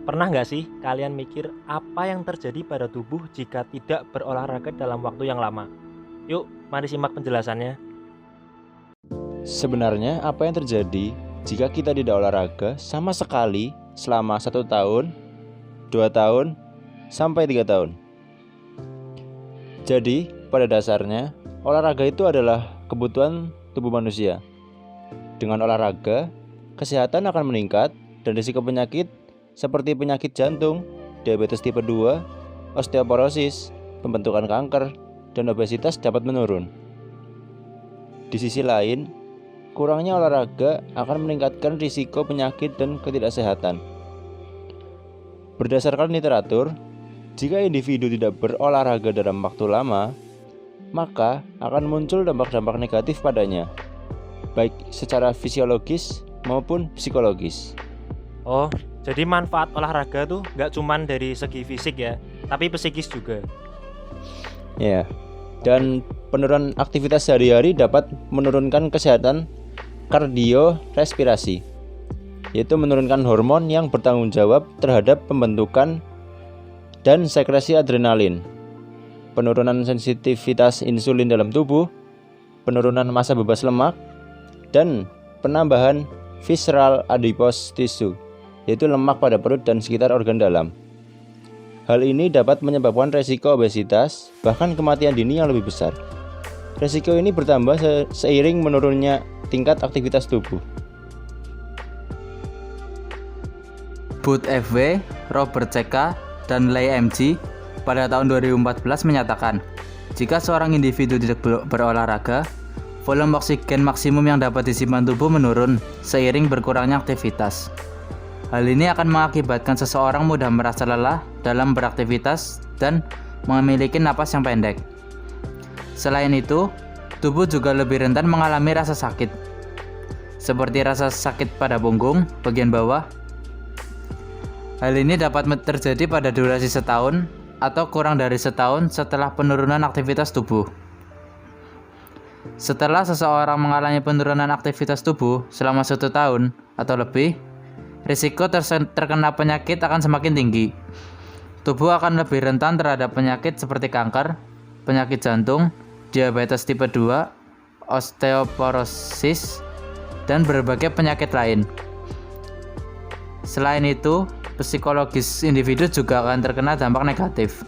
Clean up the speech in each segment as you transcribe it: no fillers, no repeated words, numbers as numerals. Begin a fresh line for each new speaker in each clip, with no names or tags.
Pernah nggak sih kalian mikir apa yang terjadi pada tubuh jika tidak berolahraga dalam waktu yang lama? Yuk, mari simak penjelasannya.
Sebenarnya apa yang terjadi jika kita tidak olahraga sama sekali selama 1 tahun, 2 tahun, sampai 3 tahun? Jadi pada dasarnya olahraga itu adalah kebutuhan tubuh manusia. Dengan olahraga, kesehatan akan meningkat dan risiko penyakit seperti penyakit jantung, diabetes tipe 2, osteoporosis, pembentukan kanker, dan obesitas dapat menurun. Di sisi lain, kurangnya olahraga akan meningkatkan risiko penyakit dan ketidaksehatan. Berdasarkan literatur, jika individu tidak berolahraga dalam waktu lama, maka akan muncul dampak-dampak negatif padanya, baik secara fisiologis maupun psikologis.
Oh, jadi manfaat olahraga tuh nggak cuman dari segi fisik ya, tapi psikis juga.
Ya, dan penurunan aktivitas sehari-hari dapat menurunkan kesehatan kardiorespirasi, yaitu menurunkan hormon yang bertanggung jawab terhadap pembentukan dan sekresi adrenalin, penurunan sensitivitas insulin dalam tubuh, penurunan massa bebas lemak, dan penambahan visceral adipose tissue, yaitu lemak pada perut dan sekitar organ dalam. Hal ini dapat menyebabkan resiko obesitas, bahkan kematian dini yang lebih besar. Resiko ini bertambah seiring menurunnya tingkat aktivitas tubuh.
Booth FW, Robert CK, dan Lei MG pada tahun 2014 menyatakan, jika seorang individu tidak berolahraga, volume oksigen maksimum yang dapat disimpan tubuh menurun seiring berkurangnya aktivitas. Hal ini akan mengakibatkan seseorang mudah merasa lelah dalam beraktivitas dan memiliki napas yang pendek. Selain itu, tubuh juga lebih rentan mengalami rasa sakit, seperti rasa sakit pada punggung bagian bawah. Hal ini dapat terjadi pada durasi setahun atau kurang dari setahun setelah penurunan aktivitas tubuh. Setelah seseorang mengalami penurunan aktivitas tubuh selama 1 tahun atau lebih, risiko terkena penyakit akan semakin tinggi. Tubuh akan lebih rentan terhadap penyakit seperti kanker, penyakit jantung, diabetes tipe 2, osteoporosis, dan berbagai penyakit lain. Selain itu, psikologis individu juga akan terkena dampak negatif.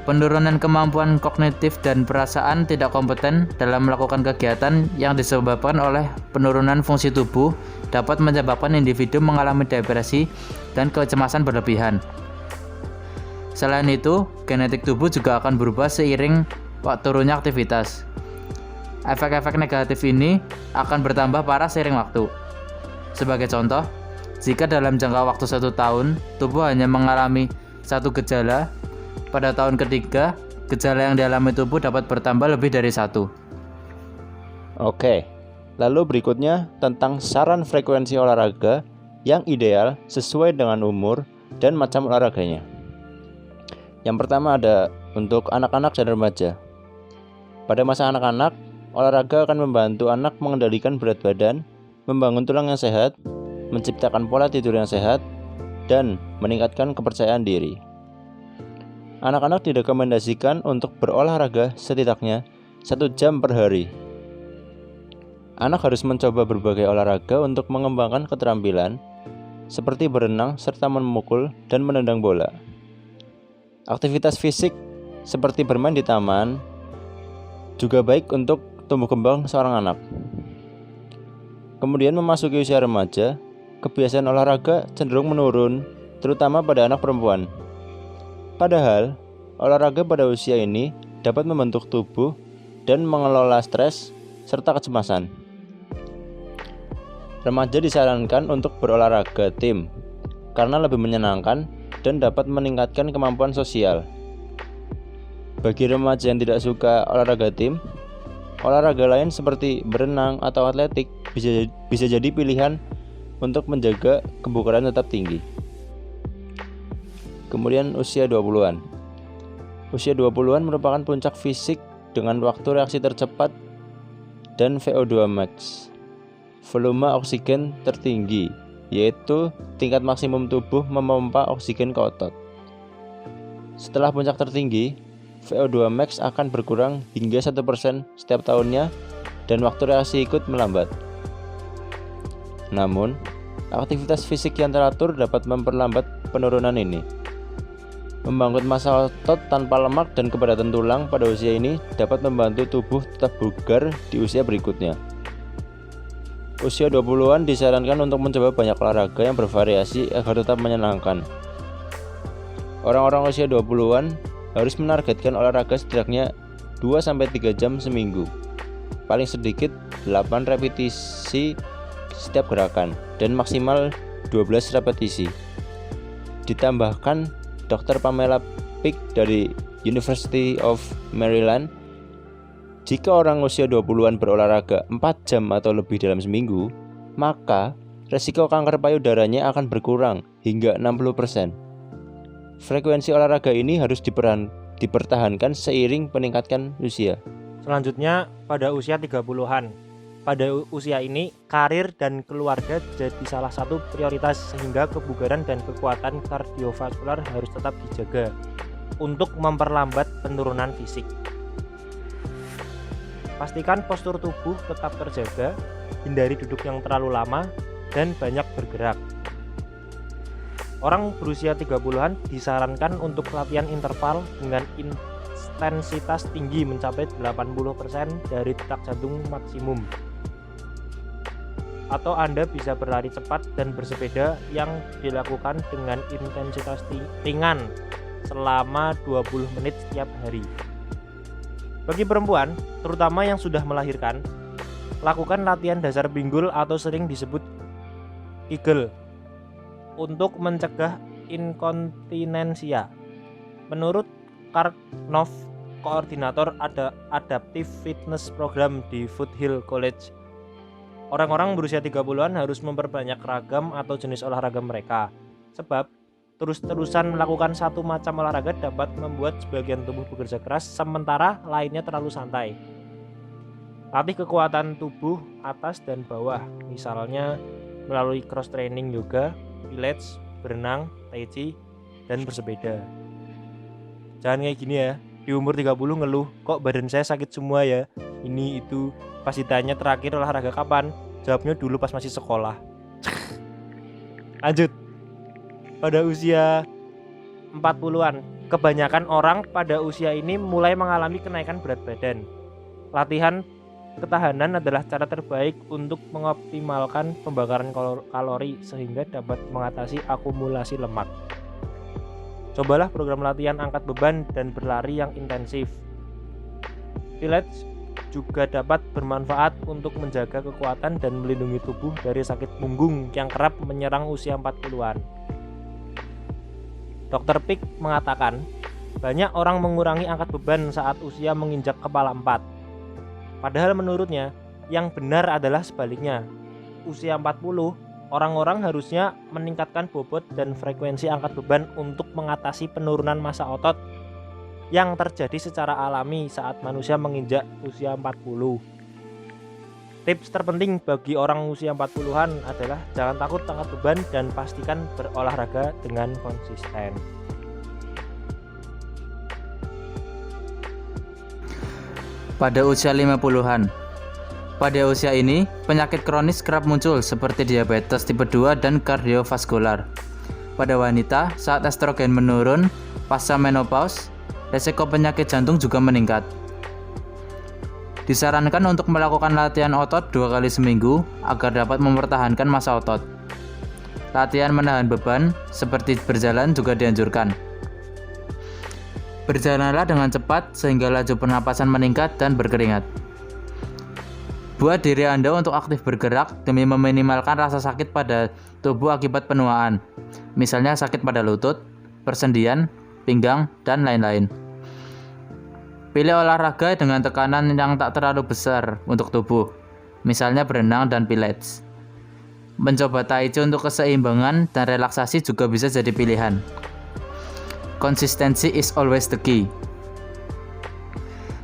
Penurunan kemampuan kognitif dan perasaan tidak kompeten dalam melakukan kegiatan yang disebabkan oleh penurunan fungsi tubuh dapat menyebabkan individu mengalami depresi dan kecemasan berlebihan. Selain itu, genetik tubuh juga akan berubah seiring turunnya aktivitas. Efek-efek negatif ini akan bertambah parah seiring waktu. Sebagai contoh, jika dalam jangka waktu 1 tahun, tubuh hanya mengalami 1 gejala, pada tahun ketiga, gejala yang dialami tubuh dapat bertambah lebih dari 1.
Oke, lalu berikutnya tentang saran frekuensi olahraga yang ideal sesuai dengan umur dan macam olahraganya. Yang pertama ada untuk anak-anak dan remaja. Pada masa anak-anak, olahraga akan membantu anak mengendalikan berat badan, membangun tulang yang sehat, menciptakan pola tidur yang sehat, dan meningkatkan kepercayaan diri. Anak-anak direkomendasikan untuk berolahraga setidaknya 1 jam per hari. Anak harus mencoba berbagai olahraga untuk mengembangkan keterampilan, seperti berenang serta memukul dan menendang bola. Aktivitas fisik seperti bermain di taman juga baik untuk tumbuh kembang seorang anak. Kemudian memasuki usia remaja, kebiasaan olahraga cenderung menurun, terutama pada anak perempuan. Padahal, olahraga pada usia ini dapat membentuk tubuh dan mengelola stres serta kecemasan. Remaja disarankan untuk berolahraga tim karena lebih menyenangkan dan dapat meningkatkan kemampuan sosial. Bagi remaja yang tidak suka olahraga tim, olahraga lain seperti berenang atau atletik bisa jadi pilihan untuk menjaga kebugaran tetap tinggi. Kemudian usia 20-an. Usia 20-an merupakan puncak fisik dengan waktu reaksi tercepat dan VO2 max, volume oksigen tertinggi, yaitu tingkat maksimum tubuh memompa oksigen ke otot. Setelah puncak tertinggi, VO2 max akan berkurang hingga 1% setiap tahunnya dan waktu reaksi ikut melambat. Namun, aktivitas fisik yang teratur dapat memperlambat penurunan ini. Membangun massa otot tanpa lemak dan kepadatan tulang pada usia ini dapat membantu tubuh tetap bugar di usia berikutnya. Usia 20-an disarankan untuk mencoba banyak olahraga yang bervariasi agar tetap menyenangkan. Orang-orang usia 20-an harus menargetkan olahraga setidaknya 2-3 jam seminggu. Paling sedikit 8 repetisi setiap gerakan dan maksimal 12 repetisi. Ditambahkan Dr. Pamela Pick dari University of Maryland, jika orang usia 20-an berolahraga 4 jam atau lebih dalam seminggu, maka resiko kanker payudaranya akan berkurang hingga 60%. Frekuensi olahraga ini harus dipertahankan seiring peningkatan usia.
Selanjutnya pada usia 30-an. Pada usia ini, karir dan keluarga jadi salah satu prioritas sehingga kebugaran dan kekuatan kardiovaskular harus tetap dijaga untuk memperlambat penurunan fisik. Pastikan postur tubuh tetap terjaga, hindari duduk yang terlalu lama, dan banyak bergerak. Orang berusia 30-an disarankan untuk latihan interval dengan intensitas tinggi mencapai 80% dari detak jantung maksimum. Atau Anda bisa berlari cepat dan bersepeda yang dilakukan dengan intensitas ringan selama 20 menit setiap hari. Bagi perempuan, terutama yang sudah melahirkan, lakukan latihan dasar pinggul atau sering disebut Kegel untuk mencegah inkontinensia. Menurut Karnov, koordinator Adaptive Fitness Program di Foothill College, orang-orang berusia 30-an harus memperbanyak ragam atau jenis olahraga mereka, sebab terus-terusan melakukan satu macam olahraga dapat membuat sebagian tubuh bekerja keras sementara lainnya terlalu santai. Latih kekuatan tubuh atas dan bawah, misalnya melalui cross training yoga, pilates, berenang, tai chi, dan bersepeda. Jangan kayak gini ya, di umur 30 ngeluh, kok badan saya sakit semua ya, ini itu. Pas ditanya terakhir olahraga kapan, jawabnya dulu pas masih sekolah. Lanjut. Pada usia 40-an, kebanyakan orang pada usia ini mulai mengalami kenaikan berat badan. Latihan ketahanan adalah cara terbaik untuk mengoptimalkan pembakaran kalori sehingga dapat mengatasi akumulasi lemak. Cobalah program latihan angkat beban dan berlari yang intensif. Pilates juga dapat bermanfaat untuk menjaga kekuatan dan melindungi tubuh dari sakit punggung yang kerap menyerang usia 40-an. Dr. Pick mengatakan, banyak orang mengurangi angkat beban saat usia menginjak kepala 4. Padahal menurutnya, yang benar adalah sebaliknya. Usia 40, orang-orang harusnya meningkatkan bobot dan frekuensi angkat beban untuk mengatasi penurunan massa otot yang terjadi secara alami saat manusia menginjak usia 40. Tips terpenting bagi orang usia 40-an adalah jangan takut angkat beban dan pastikan berolahraga dengan konsisten.
Pada usia 50-an. Pada usia ini, penyakit kronis kerap muncul seperti diabetes tipe 2 dan kardiovaskular. Pada wanita, saat estrogen menurun pasca menopause, resiko penyakit jantung juga meningkat. Disarankan untuk melakukan latihan otot 2 kali seminggu agar dapat mempertahankan massa otot. Latihan menahan beban seperti berjalan juga dianjurkan. Berjalanlah dengan cepat sehingga laju pernapasan meningkat dan berkeringat. Buat diri Anda untuk aktif bergerak demi meminimalkan rasa sakit pada tubuh akibat penuaan, misalnya sakit pada lutut, persendian, pinggang, dan lain-lain. Pilih olahraga dengan tekanan yang tak terlalu besar untuk tubuh, misalnya berenang dan pilates. Mencoba tai chi untuk keseimbangan dan relaksasi juga bisa jadi pilihan. Konsistensi is always the key.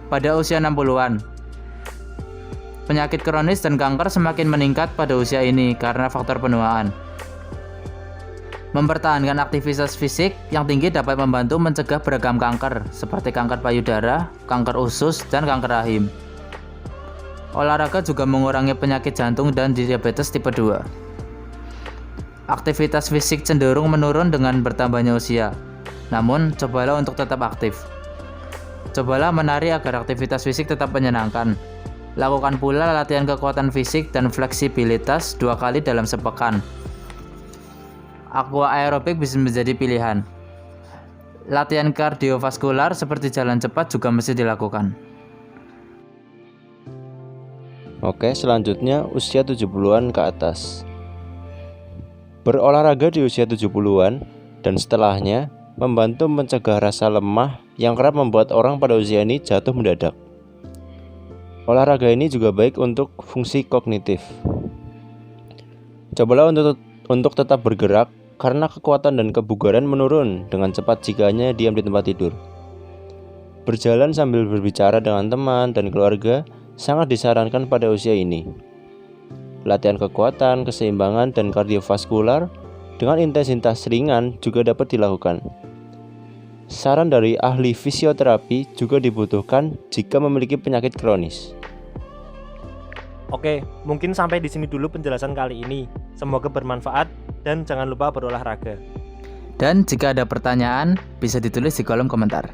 Pada usia 60-an, penyakit kronis dan kanker semakin meningkat pada usia ini karena faktor penuaan. Mempertahankan aktivitas fisik yang tinggi dapat membantu mencegah beragam kanker seperti kanker payudara, kanker usus, dan kanker rahim. Olahraga juga mengurangi penyakit jantung dan diabetes tipe 2. Aktivitas fisik cenderung menurun dengan bertambahnya usia. Namun, cobalah untuk tetap aktif. Cobalah menari agar aktivitas fisik tetap menyenangkan. Lakukan pula latihan kekuatan fisik dan fleksibilitas 2 kali dalam sepekan. Aqua aerobik bisa menjadi pilihan. Latihan kardiovaskular seperti jalan cepat juga mesti dilakukan.
Oke, selanjutnya usia 70-an ke atas. Berolahraga di usia 70-an dan setelahnya membantu mencegah rasa lemah yang kerap membuat orang pada usia ini jatuh mendadak. Olahraga ini juga baik untuk fungsi kognitif. Cobalah untuk tetap bergerak karena kekuatan dan kebugaran menurun dengan cepat jika hanya diam di tempat tidur. Berjalan sambil berbicara dengan teman dan keluarga sangat disarankan pada usia ini. Latihan kekuatan, keseimbangan, dan kardiovaskular dengan intensitas ringan juga dapat dilakukan. Saran dari ahli fisioterapi juga dibutuhkan jika memiliki penyakit kronis.
Oke, mungkin sampai di sini dulu penjelasan kali ini. Semoga bermanfaat dan jangan lupa berolahraga.
Dan jika ada pertanyaan, bisa ditulis di kolom komentar.